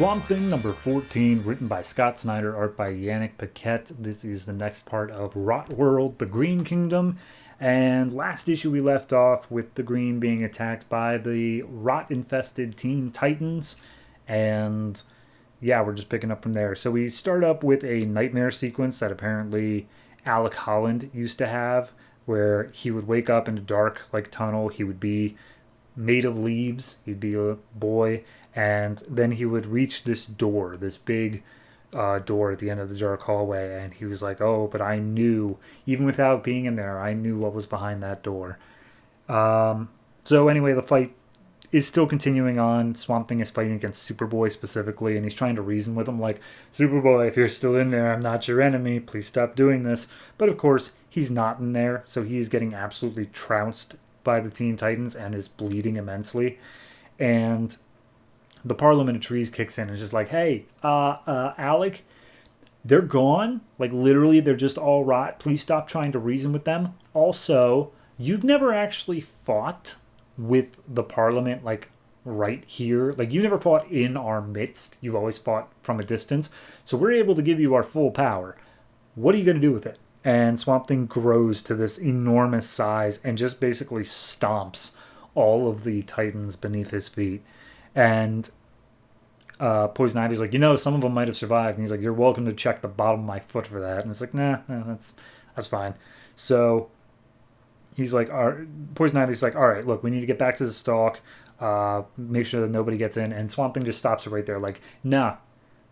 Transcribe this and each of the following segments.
Swamp Thing number 14, written by Scott Snyder, art by Yannick Paquette. This is the next part of RotWorld, the Green Kingdom. And last issue we left off with the Green being attacked by the rot-infested Teen Titans. And yeah, we're just picking up from there. So we start up with a nightmare sequence that apparently Alec Holland used to have, where he would wake up in a dark tunnel. He would be made of leaves. He'd be a boy, and then he would reach this door, this big door at the end of the dark hallway, and he was like, oh, but I knew, even without being in there, I knew what was behind that door. So anyway, the fight is still continuing on. Swamp Thing is fighting against Superboy specifically, and he's trying to reason with him, like, Superboy, if you're still in there, I'm not your enemy, please stop doing this. But of course, he's not in there, so he is getting absolutely trounced by the Teen Titans and is bleeding immensely. And the Parliament of Trees kicks in and is just like, hey, Alec, they're gone. Like, literally, they're just all rot. Please stop trying to reason with them. Also, you've never actually fought with the Parliament, right here. Like, you never fought in our midst. You've always fought from a distance. So we're able to give you our full power. What are you going to do with it? And Swamp Thing grows to this enormous size and just basically stomps all of the Titans beneath his feet. And Poison Ivy's like, some of them might have survived. And he's like, you're welcome to check the bottom of my foot for that. And it's like, nah, that's fine. So he's like, Poison Ivy's like, all right, look, we need to get back to the stalk. Make sure that nobody gets in. And Swamp Thing just stops it right there. Like, nah,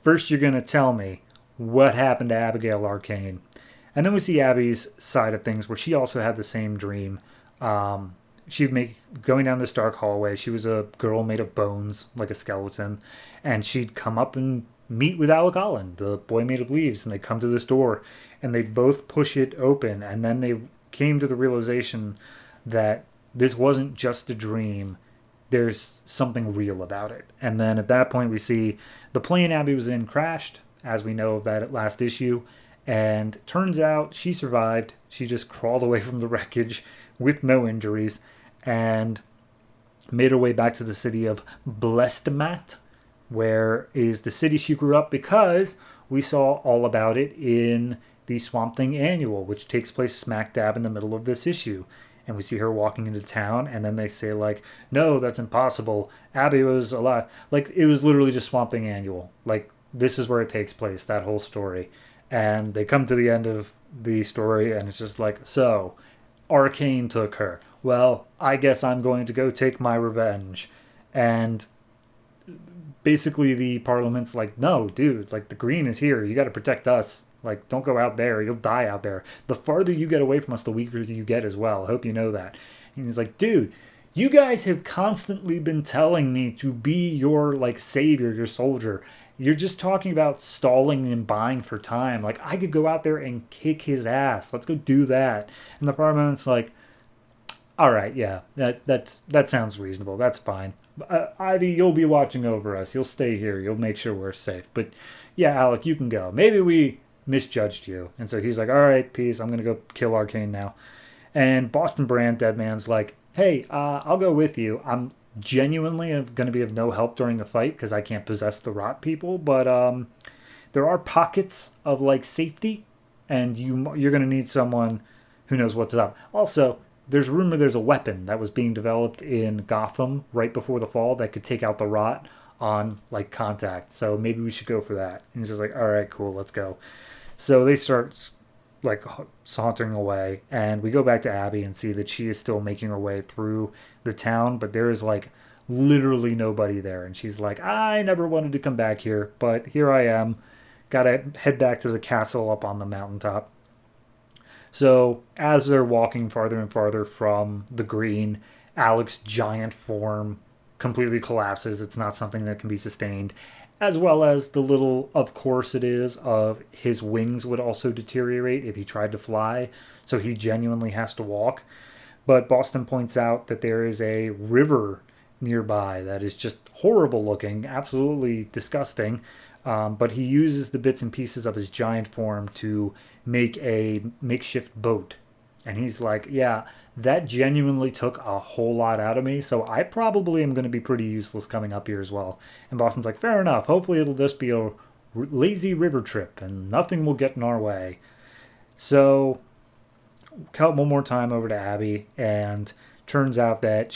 first you're going to tell me what happened to Abigail Arcane. And then we see Abby's side of things, where she also had the same dream. She'd going down this dark hallway. She was a girl made of bones, like a skeleton. And she'd come up and meet with Alec Holland, the boy made of leaves. And they come to this door, and they both push it open. And then they came to the realization that this wasn't just a dream. There's something real about it. And then at that point, we see the plane Abby was in crashed, as we know of that last issue. And turns out she survived. She just crawled away from the wreckage with no injuries and made her way back to the city of Blestamat, where is the city she grew up, because we saw all about it in the Swamp Thing Annual, which takes place smack dab in the middle of this issue. And we see her walking into town, and then they say, no, that's impossible. Abby was alive. It was literally just Swamp Thing Annual. This is where it takes place, that whole story. And they come to the end of the story, and it's just so, Arcane took her. Well, I guess I'm going to go take my revenge. And basically the Parliament's like, no, dude, the Green is here. You got to protect us. Don't go out there. You'll die out there. The farther you get away from us, the weaker you get as well. I hope you know that. And he's like, dude, you guys have constantly been telling me to be your, savior, your soldier. You're just talking about stalling and buying for time. I could go out there and kick his ass. Let's go do that. And the Parliament's like, all right, yeah, that sounds reasonable. That's fine. Ivy, you'll be watching over us. You'll stay here. You'll make sure we're safe. But yeah, Alec, you can go. Maybe we misjudged you. And so he's like, all right, peace. I'm going to go kill Arcane now. And Boston Brand, Deadman's like, hey, I'll go with you. I'm genuinely going to be of no help during the fight because I can't possess the rot people, but there are pockets of safety, and you're going to need someone who knows what's up. Also, there's rumor there's a weapon that was being developed in Gotham right before the fall that could take out the rot on contact, so maybe we should go for that. And he's just like, all right, cool, let's go. So they start sauntering away, and we go back to Abby and see that she is still making her way through the town, but there is literally nobody there, and she's like, I never wanted to come back here, but here I am. Gotta head back to the castle up on the mountaintop. So as they're walking farther and farther from the Green, Alec's giant form completely collapses. It's not something that can be sustained, as well as the little, of course it is, of his wings would also deteriorate if he tried to fly, so he genuinely has to walk. But Boston points out that there is a river nearby that is just horrible looking, absolutely disgusting, but he uses the bits and pieces of his giant form to make a makeshift boat. And he's like, yeah, that genuinely took a whole lot out of me, so I probably am going to be pretty useless coming up here as well. And Boston's like, fair enough. Hopefully it'll just be a lazy river trip and nothing will get in our way. So, cut one more time over to Abby, and turns out that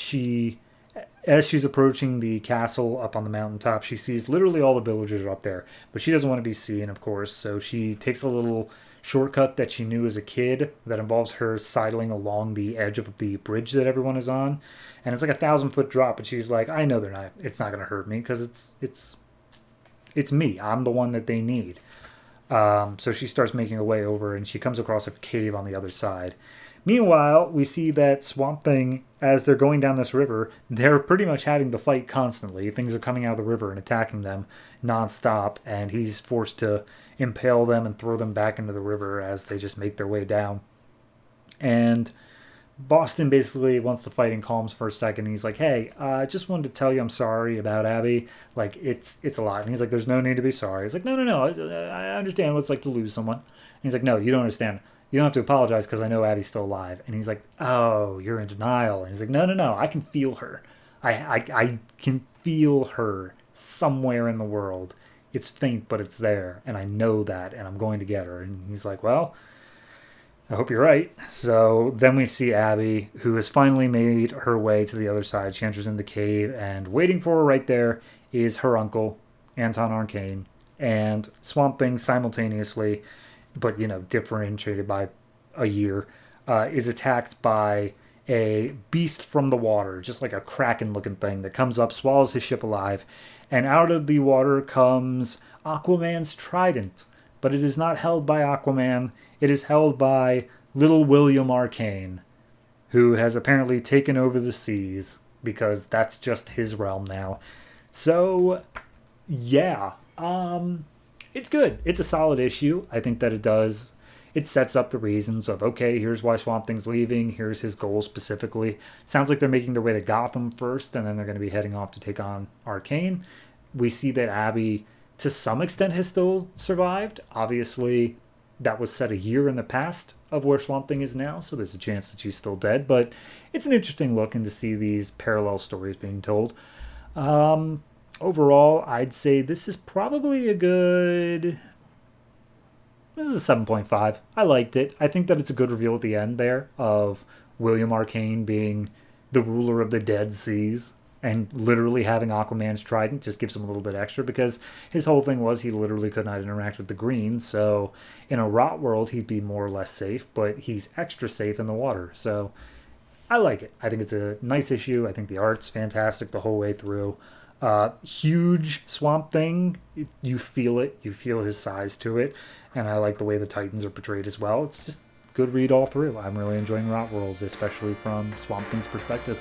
as she's approaching the castle up on the mountaintop, she sees literally all the villagers are up there, but she doesn't want to be seen, of course, so she takes a little shortcut that she knew as a kid that involves her sidling along the edge of the bridge that everyone is on, and it's like 1,000-foot drop, but she's like, I know it's not going to hurt me, because it's me. I'm the one that they need. So she starts making her way over, and she comes across a cave on the other side. Meanwhile, we see that Swamp Thing, as they're going down this river, they're pretty much having to fight constantly. Things are coming out of the river and attacking them nonstop, and he's forced to impale them and throw them back into the river as they just make their way down. And Boston basically wants to fight in calms for a second. He's like, hey, I just wanted to tell you I'm sorry about Abby. Like, it's a lot. And he's like, there's no need to be sorry. He's like, no. I understand what it's like to lose someone. And he's like, no, you don't understand. You don't have to apologize because I know Abby's still alive. And he's like, oh, you're in denial. And he's like, no. I can feel her. I can feel her somewhere in the world. It's faint, but it's there. And I know that. And I'm going to get her. And he's like, well, I hope you're right. So then we see Abby, who has finally made her way to the other side. She enters in the cave, and waiting for her right there is her uncle, Anton Arcane, and Swamp Thing simultaneously, but, differentiated by a year, is attacked by a beast from the water, just like a kraken-looking thing that comes up, swallows his ship alive, and out of the water comes Aquaman's trident. But it is not held by Aquaman. It is held by little William Arcane, who has apparently taken over the seas because that's just his realm now. So, yeah, it's good. It's a solid issue. I think that it sets up the reasons of, okay, here's why Swamp Thing's leaving. Here's his goal specifically. Sounds like they're making their way to Gotham first, and then they're going to be heading off to take on Arcane. We see that Abby, to some extent, has still survived. Obviously, that was set a year in the past of where Swamp Thing is now, so there's a chance that she's still dead. But it's an interesting look and to see these parallel stories being told. Overall, I'd say this is probably this is a 7.5. I liked it. I think that it's a good reveal at the end there of William Arcane being the ruler of the Dead Seas. And literally having Aquaman's trident just gives him a little bit extra, because his whole thing was he literally could not interact with the green. So in a RotWorld, he'd be more or less safe, but he's extra safe in the water. So I like it. I think it's a nice issue. I think the art's fantastic the whole way through. Huge Swamp Thing. You feel it. You feel his size to it. And I like the way the Titans are portrayed as well. It's just good read all through. I'm really enjoying RotWorld, especially from Swamp Thing's perspective.